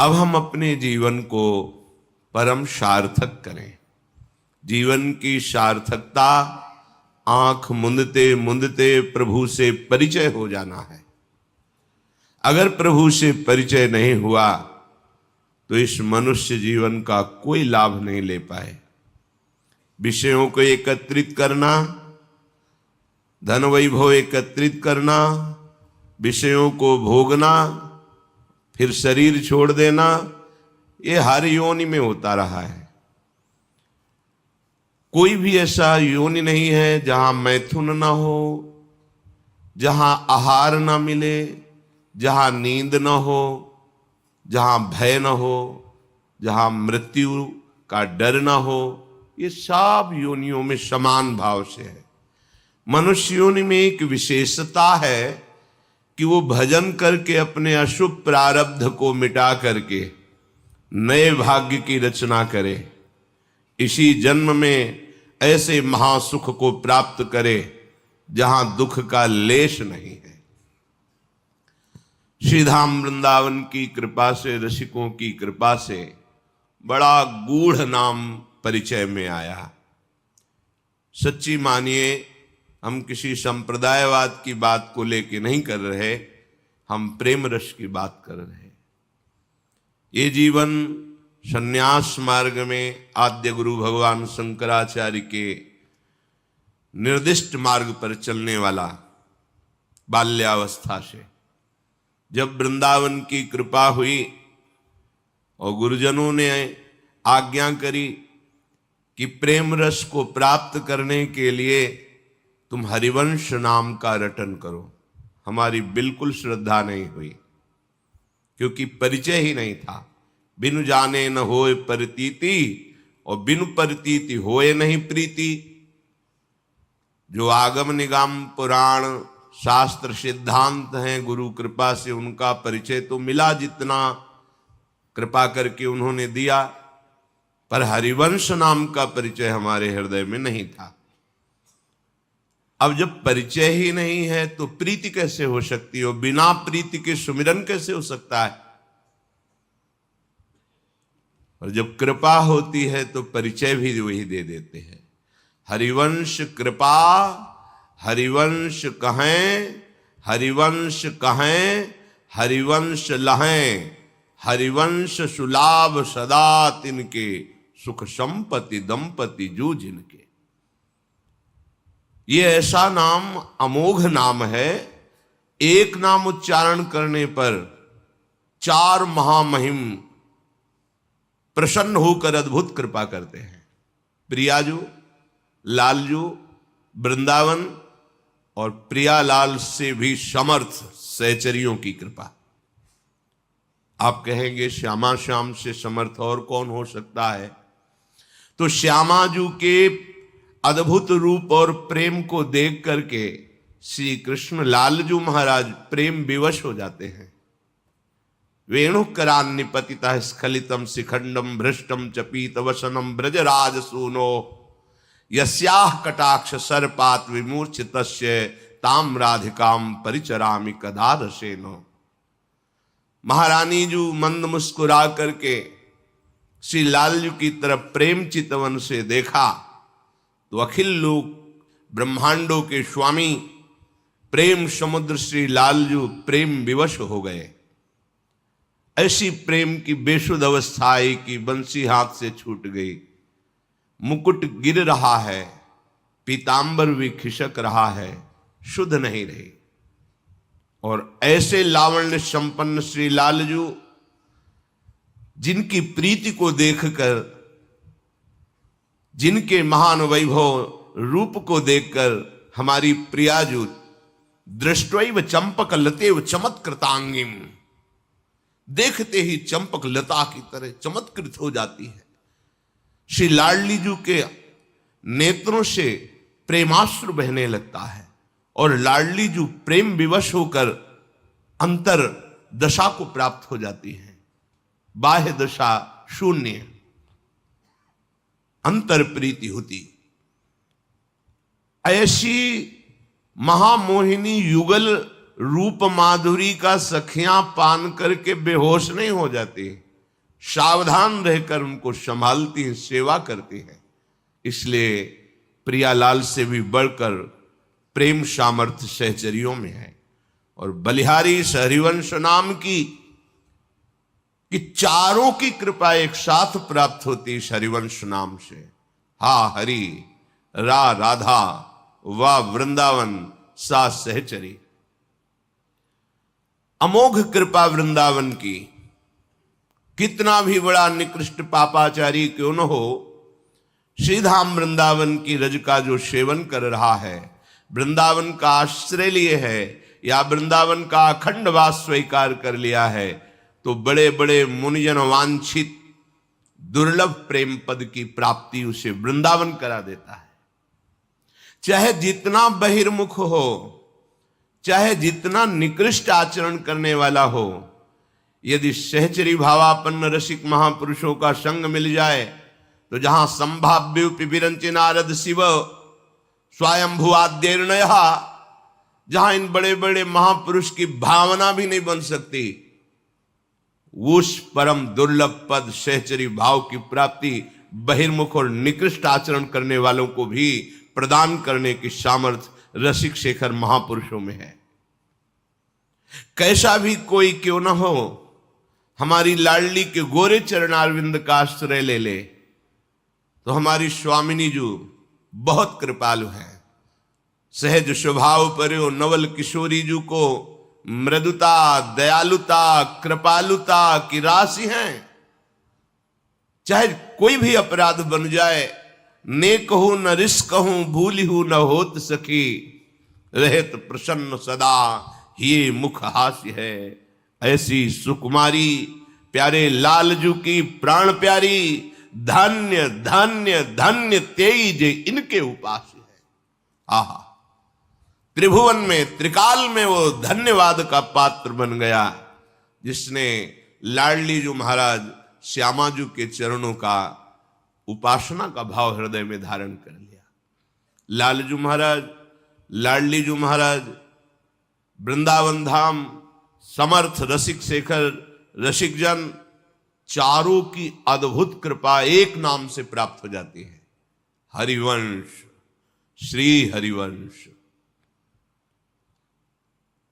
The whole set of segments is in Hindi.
अब हम अपने जीवन को परम सार्थक करें। जीवन की सार्थकता आंख मूंदते मूंदते प्रभु से परिचय हो जाना है। अगर प्रभु से परिचय नहीं हुआ तो इस मनुष्य जीवन का कोई लाभ नहीं ले पाए। विषयों को एकत्रित करना, धन वैभव एकत्रित करना, विषयों को भोगना, फिर शरीर छोड़ देना, ये हर योनि में होता रहा है। कोई भी ऐसा योनि नहीं है जहां मैथुन ना हो, जहां आहार ना मिले, जहां नींद न हो, जहां भय न हो, जहां मृत्यु का डर न हो। ये सब योनियों में समान भाव से है। मनुष्य योनि में एक विशेषता है कि वो भजन करके अपने अशुभ प्रारब्ध को मिटा करके नए भाग्य की रचना करे, इसी जन्म में ऐसे महासुख को प्राप्त करे जहां दुख का लेश नहीं है। श्रीधाम वृंदावन की कृपा से, रसिकों की कृपा से बड़ा गूढ़ नाम परिचय में आया। सच्ची मानिए, हम किसी संप्रदायवाद की बात को लेके नहीं कर रहे, हम प्रेम रस की बात कर रहे। ये जीवन संन्यास मार्ग में आद्य गुरु भगवान शंकराचार्य के निर्दिष्ट मार्ग पर चलने वाला, बाल्यावस्था से जब वृंदावन की कृपा हुई और गुरुजनों ने आज्ञा करी कि प्रेम रस को प्राप्त करने के लिए तुम हरिवंश नाम का रटन करो, हमारी बिल्कुल श्रद्धा नहीं हुई, क्योंकि परिचय ही नहीं था। बिनु जाने न होए प्रतीति और बिनु प्रतीति होए नहीं प्रीति। जो आगम निगम पुराण शास्त्र सिद्धांत हैं, गुरु कृपा से उनका परिचय तो मिला जितना कृपा करके उन्होंने दिया, पर हरिवंश नाम का परिचय हमारे हृदय में नहीं था। अब जब परिचय ही नहीं है तो प्रीति कैसे हो सकती हो? बिना प्रीति के सुमिरन कैसे हो सकता है? और जब कृपा होती है तो परिचय भी वही दे देते हैं। हरिवंश कृपा, हरिवंश कहें, हरिवंश कहें, हरिवंश लहें, हरिवंश सुलाभ सदा तिनके, सुख संपत्ति दंपति जू जिनके। ये ऐसा नाम अमोघ नाम है। एक नाम उच्चारण करने पर चार महामहिम प्रसन्न होकर अद्भुत कृपा करते हैं। प्रियाजू, लालजू, वृंदावन और प्रियालाल से भी समर्थ सहचरियों की कृपा। आप कहेंगे श्यामा श्याम से समर्थ और कौन हो सकता है? तो श्यामाजू के अद्भुत रूप और प्रेम को देख करके श्री कृष्ण लालजू महाराज प्रेम विवश हो जाते हैं। वेणुकरान्निपतितः स्खलितम शिखंडम भ्रष्टम च पीत वसनम ब्रजराज सूनो यस्याह कटाक्ष सर्पात विमूर्छितस्य ताम राधिकाम परिचरामि कदा रसेनो। महारानी जू मंद मुस्कुरा करके श्री लालजू की तरफ प्रेम चितवन से देखा तो अखिल लोक ब्रह्मांडों के स्वामी प्रेम समुद्र श्री लालजू प्रेम विवश हो गए। ऐसी प्रेम की बेसुध अवस्था आई कि बंसी हाथ से छूट गई, मुकुट गिर रहा है, पीतांबर भी खिसक रहा है, शुद्ध नहीं रही। और ऐसे लावण्य संपन्न श्री लालजू, जिनकी प्रीति को देखकर, जिनके महान वैभव रूप को देखकर हमारी प्रियाजू दृष्टैव चंपक लतेव चमत्कृतांगिम, देखते ही चंपक लता की तरह चमत्कृत हो जाती है। श्री लाडली जू के नेत्रों से प्रेमाश्रु बहने लगता है और लाडली जू प्रेम विवश होकर अंतर दशा को प्राप्त हो जाती है। बाह्य दशा शून्य, अंतर प्रीति होती। ऐसी महामोहिनी युगल रूप माधुरी का सखियां पान करके बेहोश नहीं हो जाती। सावधान रहकर उनको संभालती हैं, सेवा करती हैं। इसलिए प्रियालाल से भी बढ़कर प्रेम सामर्थ्य सहचरियों में है। और बलिहारी हरिवंश नाम की कि चारों की कृपा एक साथ प्राप्त होती इस हरिवंश नाम से। हा हरि, रा राधा, वा वृंदावन, सा सहचरी। अमोघ कृपा वृंदावन की। कितना भी बड़ा निकृष्ट पापाचारी क्यों न हो, श्रीधाम वृंदावन की रज का जो सेवन कर रहा है, वृंदावन का आश्रय लिए है या वृंदावन का अखंड वास स्वीकार कर लिया है, तो बड़े बड़े मुनिजन वांछित दुर्लभ प्रेम पद की प्राप्ति उसे वृंदावन करा देता है। चाहे जितना बहिर्मुख हो, चाहे जितना निकृष्ट आचरण करने वाला हो, यदि सहचरी भावापन्न रसिक महापुरुषों का संग मिल जाए तो जहां संभाव्य विरंचि नारद शिव स्वयंभू आद्यर्णय, जहां इन बड़े बड़े महापुरुष की भावना भी नहीं बन सकती, उस परम दुर्लभ पद सहचरी भाव की प्राप्ति बहिर्मुख और निकृष्ट आचरण करने वालों को भी प्रदान करने की सामर्थ्य रसिक शेखर महापुरुषों में है। कैसा भी कोई क्यों न हो, हमारी लाडली के गोरे चरणारविंद का आश्रय ले ले तो हमारी स्वामिनी जी बहुत कृपालु है। सहज स्वभाव पर नवल किशोरी जी को मृदुता, दयालुता, कृपालुता की राशि है। चाहे कोई भी अपराध बन जाए, नेक हूं न रिस्क हूं, भूली हूं न होत सखी, रहत प्रसन्न सदा ये मुख हास्य है। ऐसी सुकुमारी प्यारे लालजू की प्राण प्यारी, धन्य धन्य धन्य तेई जे इनके उपास्य है। आहा, त्रिभुवन में त्रिकाल में वो धन्यवाद का पात्र बन गया जिसने लाडली जी महाराज श्यामाजू के चरणों का उपासना का भाव हृदय में धारण कर लिया। लालजू महाराज, लाडली जी महाराज, वृंदावन धाम, समर्थ रसिक शेखर रसिक जन, चारों की अद्भुत कृपा एक नाम से प्राप्त हो जाती है, हरिवंश, श्री हरिवंश।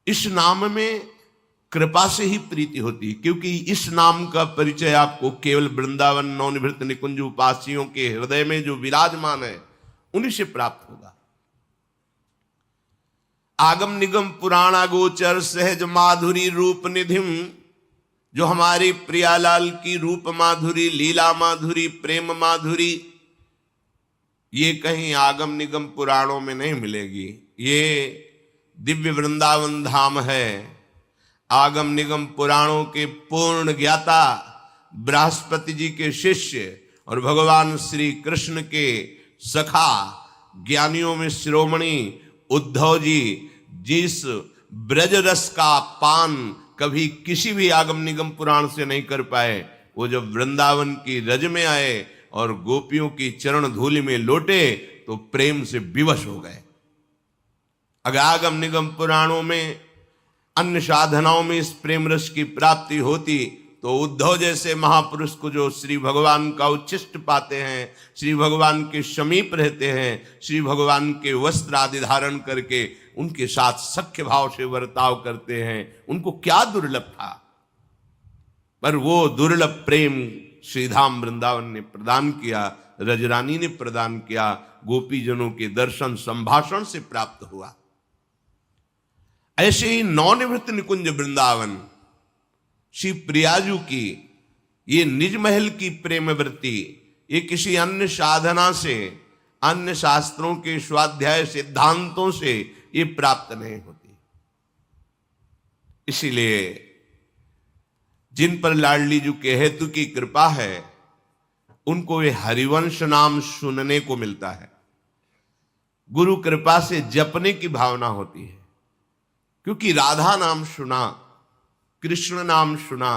इस नाम में कृपा से ही प्रीति होती है, क्योंकि इस नाम का परिचय आपको केवल वृंदावन नवनिवृत्त निकुंज उपासियों के हृदय में जो विराजमान है उन्हीं से प्राप्त होगा। आगम निगम पुराणा गोचर सहज माधुरी रूप निधिम, जो हमारी प्रियालाल की रूप माधुरी, लीला माधुरी, प्रेम माधुरी, ये कहीं आगम निगम पुराणों में नहीं मिलेगी। ये दिव्य वृंदावन धाम है। आगम निगम पुराणों के पूर्ण ज्ञाता बृहस्पति जी के शिष्य और भगवान श्री कृष्ण के सखा ज्ञानियों में शिरोमणि उद्धव जी जिस ब्रज रस का पान कभी किसी भी आगम निगम पुराण से नहीं कर पाए, वो जब वृंदावन की रज में आए और गोपियों की चरण धूलि में लौटे तो प्रेम से विवश हो गए। अगर आगम निगम पुराणों में अन्य साधनाओं में इस प्रेम रस की प्राप्ति होती तो उद्धव जैसे महापुरुष को जो श्री भगवान का उच्छिष्ट पाते हैं, श्री भगवान के समीप रहते हैं, श्री भगवान के वस्त्र आदि धारण करके उनके साथ सख्य भाव से बर्ताव करते हैं, उनको क्या दुर्लभ था। पर वो दुर्लभ प्रेम श्रीधाम वृंदावन ने प्रदान किया, रजरानी ने प्रदान किया, गोपीजनों के दर्शन संभाषण से प्राप्त हुआ। ऐसे ही नवनिवृत्त निकुंज वृंदावन श्री प्रियाजू की ये निज महल की प्रेम वृत्ति, ये किसी अन्य साधना से, अन्य शास्त्रों के स्वाध्याय सिद्धांतों से ये प्राप्त नहीं होती। इसीलिए जिन पर लाडली जी के हेतु की कृपा है उनको ये हरिवंश नाम सुनने को मिलता है। गुरु कृपा से जपने की भावना होती है, क्योंकि राधा नाम सुना, कृष्ण नाम सुना,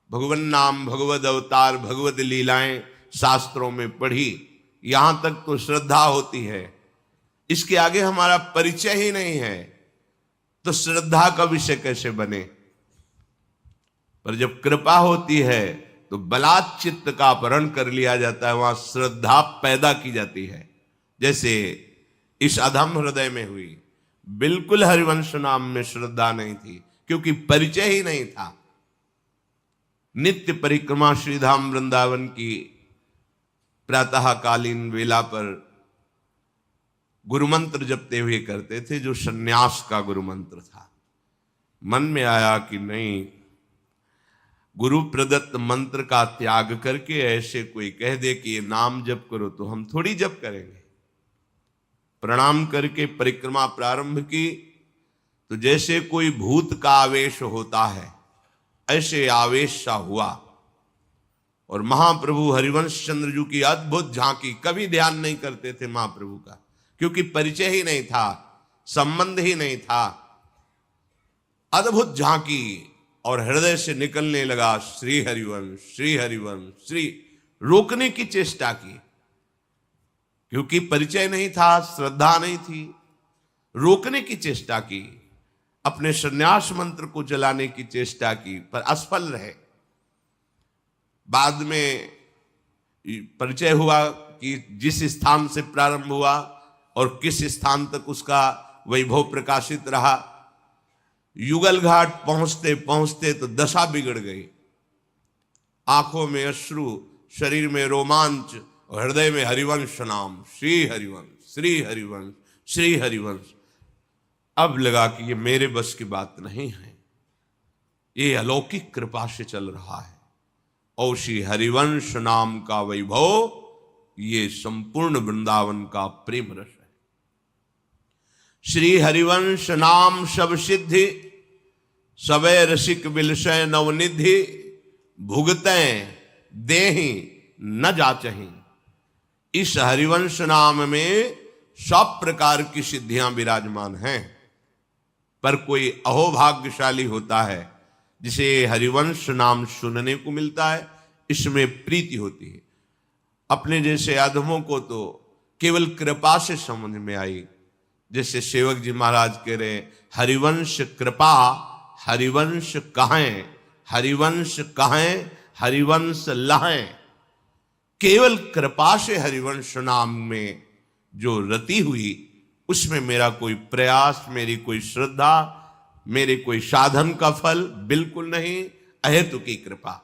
भगवान नाम, भगवद अवतार, भगवद लीलाएं शास्त्रों में पढ़ी, यहां तक तो श्रद्धा होती है। इसके आगे हमारा परिचय ही नहीं है तो श्रद्धा का विषय कैसे बने। पर जब कृपा होती है तो बलात् चित्त का अपहरण कर लिया जाता है, वहां श्रद्धा पैदा की जाती है। जैसे इस अधम हृदय में हुई। बिल्कुल हरिवंश नाम में श्रद्धा नहीं थी, क्योंकि परिचय ही नहीं था। नित्य परिक्रमा श्रीधाम वृंदावन की प्रातःकालीन वेला पर गुरुमंत्र जपते हुए करते थे, जो सन्यास का गुरुमंत्र था। मन में आया कि नहीं, गुरु प्रदत्त मंत्र का त्याग करके ऐसे कोई कह दे कि ये नाम जप करो, तो हम थोड़ी जप करेंगे। प्रणाम करके परिक्रमा प्रारंभ की, तो जैसे कोई भूत का आवेश होता है ऐसे आवेश सा हुआ, और महाप्रभु हरिवंश चंद्र जी की अद्भुत झांकी। कभी ध्यान नहीं करते थे महाप्रभु का, क्योंकि परिचय ही नहीं था, संबंध ही नहीं था। अद्भुत झांकी और हृदय से निकलने लगा श्री हरिवंश, श्री हरिवंश, श्री। रोकने की चेष्टा की, क्योंकि परिचय नहीं था, श्रद्धा नहीं थी। रोकने की चेष्टा की, अपने संन्यास मंत्र को चलाने की चेष्टा की, पर असफल रहे। बाद में परिचय हुआ कि जिस स्थान से प्रारंभ हुआ और किस स्थान तक उसका वैभव प्रकाशित रहा, युगल घाट पहुंचते पहुंचते तो दशा बिगड़ गई। आंखों में अश्रु, शरीर में रोमांच, और हृदय में हरिवंश नाम, श्री हरिवंश, श्री हरिवंश, श्री हरिवंश। अब लगा कि ये मेरे बस की बात नहीं है, ये अलौकिक कृपा से चल रहा है। और श्री हरिवंश नाम का वैभव, ये संपूर्ण वृंदावन का प्रेम रस है। श्री हरिवंश नाम सब सिद्धि, सबे रसिक विलसय नवनिधि, भुगतै देहि न जाचहि। इस हरिवंश नाम में सब प्रकार की सिद्धियां विराजमान हैं, पर कोई अहोभाग्यशाली होता है जिसे हरिवंश नाम सुनने को मिलता है, इसमें प्रीति होती है। अपने जैसे अधमों को तो केवल कृपा से समझ में आई। जैसे सेवक जी महाराज कह रहे, हरिवंश कृपा हरिवंश कहें, हरिवंश कहें हरिवंश लहें। केवल कृपा से हरिवंश नाम में जो रति हुई, उसमें मेरा कोई प्रयास, मेरी कोई श्रद्धा, मेरे कोई साधन का फल बिल्कुल नहीं, अहेतु की कृपा।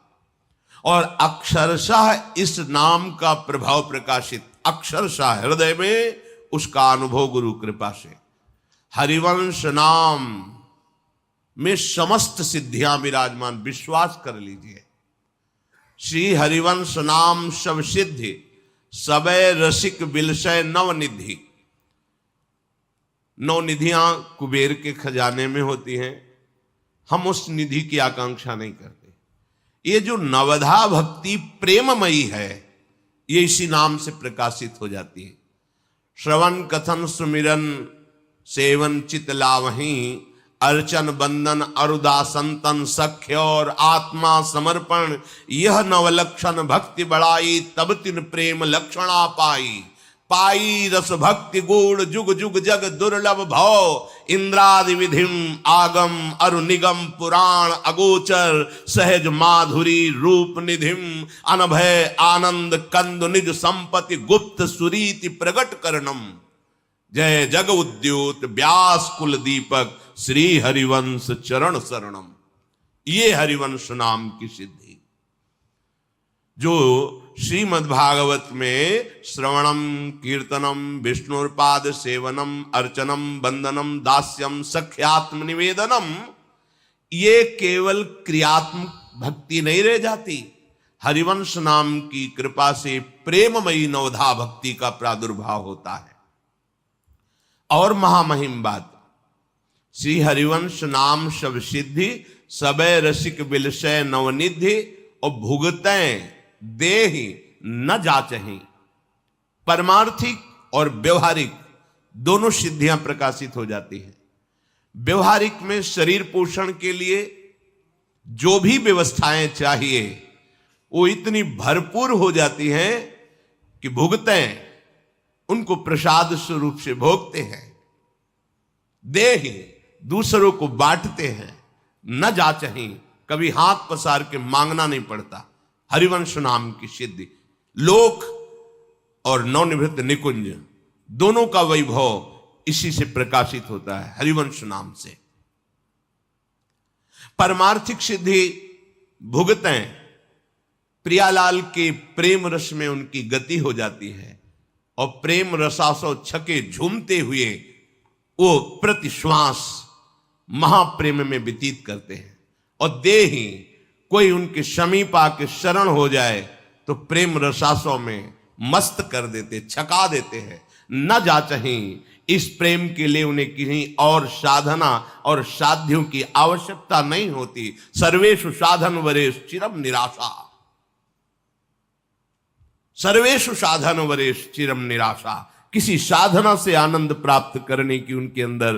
और अक्षरशः इस नाम का प्रभाव प्रकाशित, अक्षरशः हृदय में उसका अनुभव गुरु कृपा से। हरिवंश नाम में समस्त सिद्धियां विराजमान, विश्वास कर लीजिए। श्री हरिवंश नाम सब सिद्धि, सबे रसिक विलसय नवनिधि। नौ निधियां कुबेर के खजाने में होती हैं, हम उस निधि की आकांक्षा नहीं करते। ये जो नवधा भक्ति प्रेममयी है, ये इसी नाम से प्रकाशित हो जाती है। श्रवण कथन सुमिरन सेवन चित लावहीं, अर्चन बंदन अरुदासंतन सख्य और आत्मा समर्पण, यह नवलक्षण भक्ति बढ़ाई, तब तिन प्रेम लक्षणा पाई। पाई रस भक्ति गुण जुग जुग जग दुर्लभ भव, इंद्रादि विधिम आगम अरु निगम पुराण अगोचर, सहज माधुरी रूप निधिम, अनभय आनंद कंद निज संपत्ति गुप्त सुरीति प्रगट करणम। जय जग उद्योत व्यास कुल दीपक, श्री हरिवंश चरण शरणम। ये हरिवंश नाम की सिद्धि, जो श्रीमद् भागवत में श्रवणम कीर्तनम विष्णुपाद सेवनम अर्चनम वंदनम दास्यम सख्यात्म निवेदनम, ये केवल क्रियात्मक भक्ति नहीं रह जाती। हरिवंश नाम की कृपा से प्रेममयी नवधा भक्ति का प्रादुर्भाव होता है। और महामहिम बात, श्री हरिवंश नाम सब सिद्धि, सबे रसिक विलसय नवनिधि, और भुगतै देहि न जाचहि। परमार्थिक और व्यवहारिक दोनों सिद्धियां प्रकाशित हो जाती हैं। व्यवहारिक में शरीर पोषण के लिए जो भी व्यवस्थाएं चाहिए, वो इतनी भरपूर हो जाती हैं कि भुगतें उनको प्रसाद स्वरूप से भोगते हैं। देहि दूसरों को बांटते हैं, न जाचहि, कभी हाथ पसार के मांगना नहीं पड़ता। हरिवंश नाम की सिद्धि। लोक और नवनिवृत्त निकुंज दोनों का वैभव इसी से प्रकाशित होता है, हरिवंश नाम से। परमार्थिक सिद्धि भुगतें प्रियालाल के प्रेम रस में उनकी गति हो जाती है और प्रेम रसासो छके झूमते हुए वो प्रतिश्वास महाप्रेम में व्यतीत करते हैं। और दे ही कोई उनके समीप आके शरण हो जाए तो प्रेम रसासों में मस्त कर देते, छका देते हैं। न जा चाहिए इस प्रेम के लिए उन्हें किसी और साधना और साध्यों की आवश्यकता नहीं होती। सर्वेषु साधन वरेश चिरम निराशा, सर्वेषु साधन वरेश चिरम निराशा। किसी साधना से आनंद प्राप्त करने की उनके अंदर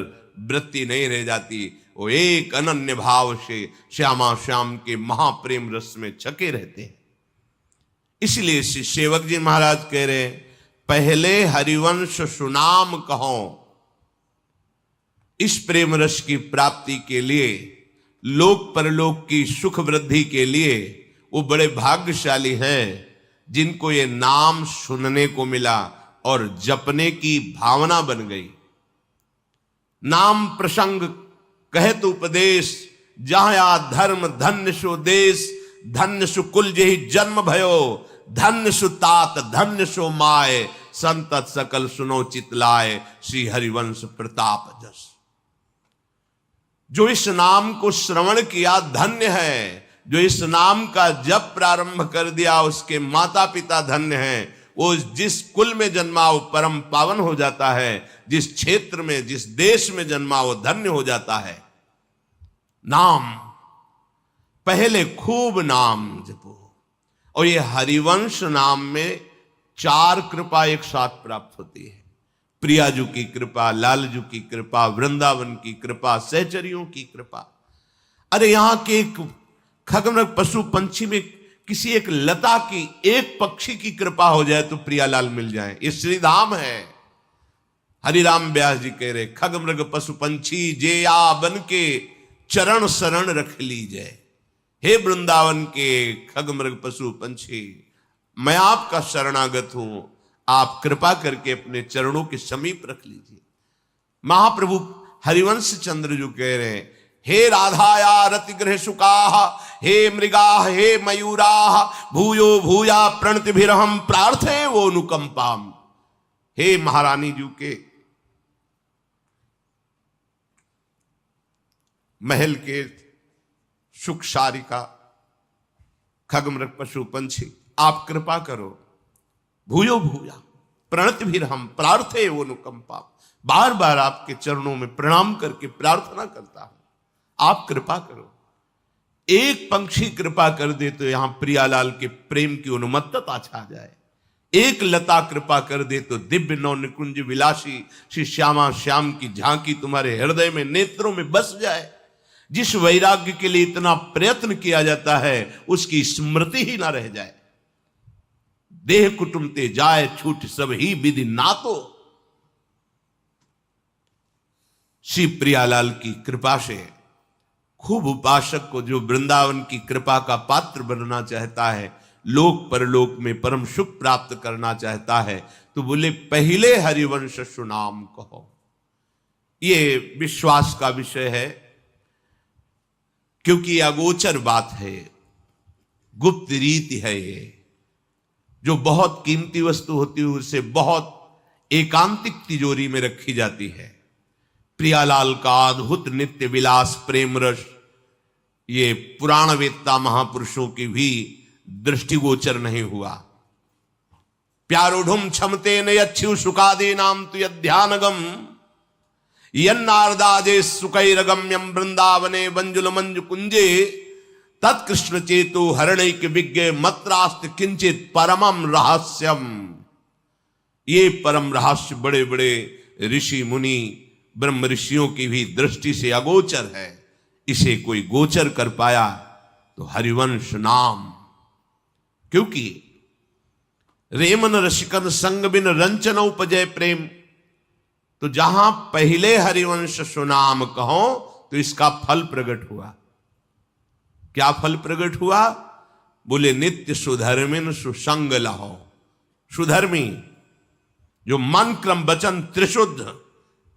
वृत्ति नहीं रह जाती। वो एक अनन्य भाव से श्यामा श्याम के महाप्रेम रस में छके रहते हैं। इसलिए श्री सेवक जी महाराज कह रहे हैं, पहले हरिवंश सुनाम कहो। इस प्रेम रस की प्राप्ति के लिए, लोक परलोक की सुख वृद्धि के लिए वो बड़े भाग्यशाली हैं जिनको ये नाम सुनने को मिला और जपने की भावना बन गई। नाम प्रसंग कहत उपदेश, जहां आ धर्म धन्य सो देश, धन्य सु कुल जेहि जन्म भयो, धन्य सु तात धन्य सो माय, संतत सकल सुनो चितलाय, श्री हरिवंश प्रताप जस। जो इस नाम को श्रवण किया धन्य है, जो इस नाम का जप प्रारंभ कर दिया उसके माता पिता धन्य हैं। वो जिस कुल में जन्मा वो परम पावन हो जाता है, जिस क्षेत्र में जिस देश में जन्मा वो धन्य हो जाता है। नाम पहले खूब नाम जपो। और ये हरिवंश नाम में 4 कृपा एक साथ प्राप्त होती है। प्रियाजू की कृपा, लालजू की कृपा, वृंदावन की कृपा, सहचरियों की कृपा। अरे यहां के एक खगमृग पशु पंछी में किसी एक लता की, एक पक्षी की कृपा हो जाए तो प्रियालाल मिल जाए। ये श्रीधाम है। हरिराम व्यास जी कह रहे, खगमृग पशु पंछी जे आ बन के चरण शरण रख लीजिए। हे वृंदावन के खगमृग पशु पंछी, मैं आपका शरणागत हूं, आप कृपा करके अपने चरणों के समीप रख लीजिए। महाप्रभु हरिवंश चंद्र जो कह रहे हैं, हे राधाया रतिगृह सुकाहा, हे मृगा हे मयूरा, भूयो भूया प्रणतिभिरहम प्रार्थे वो अनुकंपाम। हे महारानी जी के महल के सुख सारिका खगमृग पशु पंछी, आप कृपा करो। भूयो भूया प्रणतिभिरहम प्रार्थे वो अनुकंपाम। बार बार आपके चरणों में प्रणाम करके प्रार्थना करता हूं, आप कृपा करो। एक पंक्षी कृपा कर दे तो यहां प्रियालाल के प्रेम की उन्मत्तता छा जाए। एक लता कृपा कर दे तो दिव्य नौ निकुंज विलासी श्री श्यामा श्याम की झांकी तुम्हारे हृदय में, नेत्रों में बस जाए। जिस वैराग्य के लिए इतना प्रयत्न किया जाता है उसकी स्मृति ही ना रह जाए। देह कुटुंब ते जाए छूट सब ही विधि नातो। श्री प्रियालाल की कृपा से खूब उपासक को, जो वृंदावन की कृपा का पात्र बनना चाहता है, लोक परलोक में परम सुख प्राप्त करना चाहता है, तो बोले पहले हरिवंश सुनाम कहो। ये विश्वास का विषय है, क्योंकि अगोचर बात है, गुप्त रीति है। ये जो बहुत कीमती वस्तु होती है उसे बहुत एकांतिक तिजोरी में रखी जाती है। प्रियालाल का अद्भुत नित्य विलास प्रेम रस ये पुराणवेत्ता महापुरुषों की भी दृष्टिगोचर नहीं हुआ। प्यारोढ़ुम क्षमते न यच्छु सुखादे नाम तु यध्यानगम, यन्नारदाजे सुकैरगम्यम वृंदावने बंजुल मंजु कुंजे, तत्कृष्ण चेतो हरणैक विज्ञ मत्रास्त किंचित परमम रहस्यम। ये परम रहस्य बड़े बड़े ऋषि मुनि ब्रह्म ऋषियों की भी दृष्टि से अगोचर है। इसे कोई गोचर कर पाया तो हरिवंश नाम। क्योंकि रेमन रसिकन संग बिन रंचन उपजय प्रेम, तो जहां पहले हरिवंश सुनाम कहो तो इसका फल प्रकट हुआ। क्या फल प्रकट हुआ? बोले नित्य सुधर्मिन सुसंग लहो। सुधर्मी जो मन क्रम वचन त्रिशुद्ध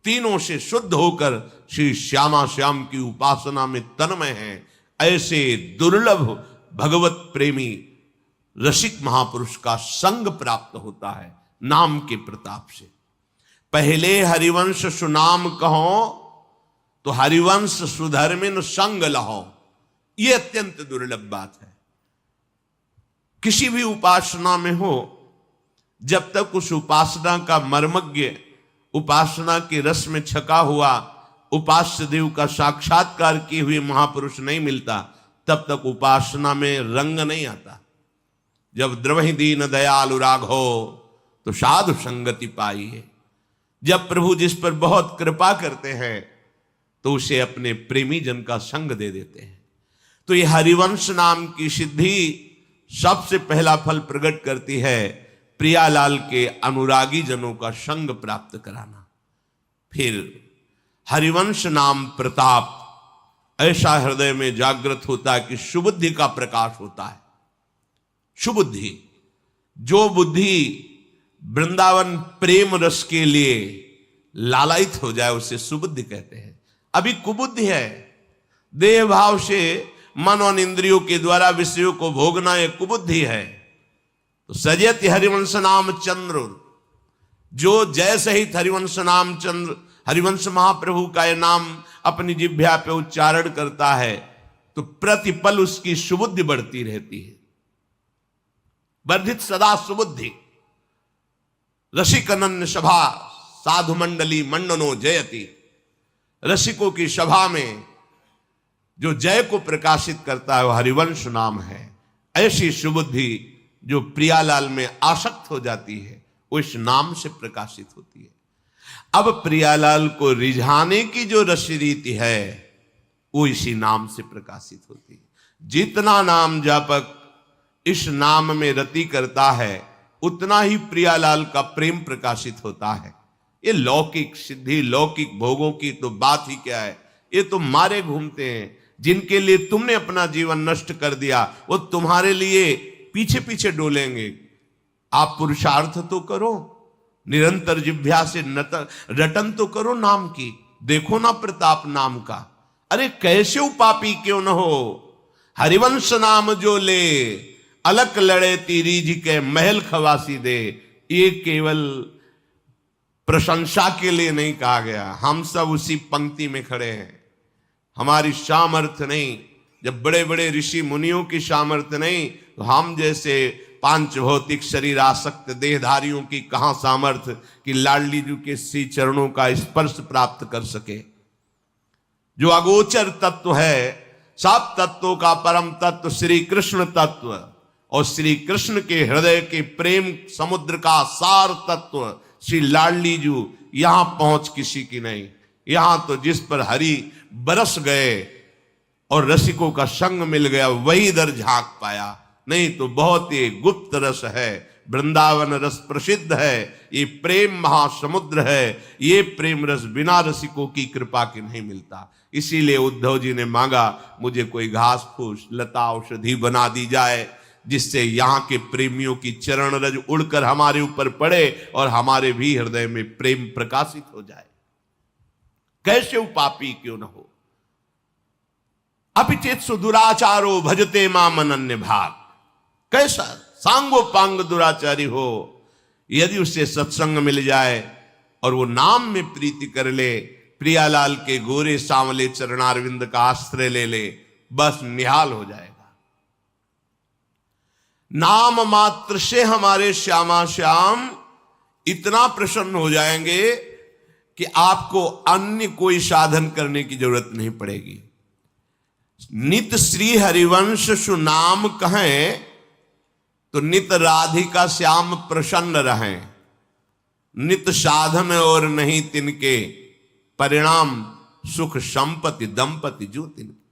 तीनों से शुद्ध होकर श्री श्यामा श्याम की उपासना में तन्मय है, ऐसे दुर्लभ भगवत प्रेमी रसिक महापुरुष का संग प्राप्त होता है नाम के प्रताप से। पहले हरिवंश सुनाम कहो तो हरिवंश सुधर्मिन संग लहो, यह अत्यंत दुर्लभ बात है। किसी भी उपासना में हो, जब तक उस उपासना का मर्मज्ञ उपासना के रस में छका हुआ उपास्य देव का साक्षात्कार किए हुए महापुरुष नहीं मिलता, तब तक उपासना में रंग नहीं आता। जब द्रवहि दीन दयालु राघो तो साधु संगति पाई है। जब प्रभु जिस पर बहुत कृपा करते हैं तो उसे अपने प्रेमी जन का संग दे देते हैं। तो ये हरिवंश नाम की सिद्धि सबसे पहला फल प्रकट करती है प्रियालाल के अनुरागी जनों का संग प्राप्त कराना। फिर हरिवंश नाम प्रताप ऐसा हृदय में जागृत होता है कि सुबुद्धि का प्रकाश होता है। सुबुद्धि, जो बुद्धि वृंदावन प्रेम रस के लिए लालायित हो जाए उसे सुबुद्धि कहते हैं। अभी कुबुद्धि है, देह भाव से मन और इंद्रियों के द्वारा विषयों को भोगना यह कुबुद्धि है। तो सजयति हरिवंश नाम चंद्र, जो जय सहित हरिवंश नाम चंद्र, हरिवंश महाप्रभु का यह नाम अपनी जिह्वा पे उच्चारण करता है तो प्रतिपल उसकी सुबुद्धि बढ़ती रहती है। वर्धित सदा सुबुद्धि। रसिक अनन्य सभा साधु मंडली मंडनो जयति। रसिकों की सभा में जो जय को प्रकाशित करता है वह हरिवंश नाम है। ऐसी सुबुद्धि जो प्रियालाल में आसक्त हो जाती है वो इस नाम से प्रकाशित होती है। अब प्रियालाल को रिझाने की जो रस रीति है वो इसी नाम से प्रकाशित होती है। जितना नाम जापक इस नाम में रति करता है उतना ही प्रियालाल का प्रेम प्रकाशित होता है। ये लौकिक सिद्धि लौकिक भोगों की तो बात ही क्या है, ये तो मारे घूमते हैं। जिनके लिए तुमने अपना जीवन नष्ट कर दिया वो तुम्हारे लिए पीछे पीछे डोलेंगे। आप पुरुषार्थ तो करो, निरंतर जिह्वा से रटन तो करो नाम की। देखो ना प्रताप नाम का, अरे कैसे उपापी क्यों न हो। हरिवंश नाम जो ले अलक लड़े तीरीज के महल खवासी दे। ये केवल प्रशंसा के लिए नहीं कहा गया, हम सब उसी पंक्ति में खड़े हैं। हमारी सामर्थ्य नहीं, जब बड़े बड़े ऋषि मुनियों की सामर्थ्य नहीं तो हम जैसे पांच भौतिक शरीर आसक्त देहधारियों की कहां सामर्थ्य कि लाडली जी के श्री चरणों का स्पर्श प्राप्त कर सके। जो अगोचर तत्व है, सब तत्वों का परम तत्व श्री कृष्ण तत्व और श्री कृष्ण के हृदय के प्रेम समुद्र का सार तत्व श्री लाडली जी, यहां पहुंच किसी की नहीं। यहां तो जिस पर हरि बरस गए और रसिकों का संग मिल गया वही दर झांक पाया, नहीं तो बहुत ही गुप्त रस है। वृंदावन रस प्रसिद्ध है, ये प्रेम महासमुद्र है। ये प्रेम रस बिना रसिकों की कृपा के नहीं मिलता। इसीलिए उद्धव जी ने मांगा मुझे कोई घास फूस लता औषधि बना दी जाए जिससे यहाँ के प्रेमियों की चरण रज उड़कर हमारे ऊपर पड़े और हमारे भी हृदय में प्रेम प्रकाशित हो जाए। कैसे उपापी क्यों न हो। अपिचेत सुदुराचारो भजते माम अनन्य भाग। कैसा सांगो पांग दुराचारी हो, यदि उससे सत्संग मिल जाए और वो नाम में प्रीति कर ले, प्रियालाल के गोरे सांवले चरणारविंद का आश्रय ले ले, बस निहाल हो जाएगा। नाम मात्र से हमारे श्यामा श्याम इतना प्रसन्न हो जाएंगे कि आपको अन्य कोई साधन करने की जरूरत नहीं पड़ेगी। नित श्री हरिवंश सुनाम कहें तो नित राधिका श्याम प्रसन्न रहें। नित साधन और नहीं तिनके, परिणाम सुख संपत्ति दंपति जो तिनके।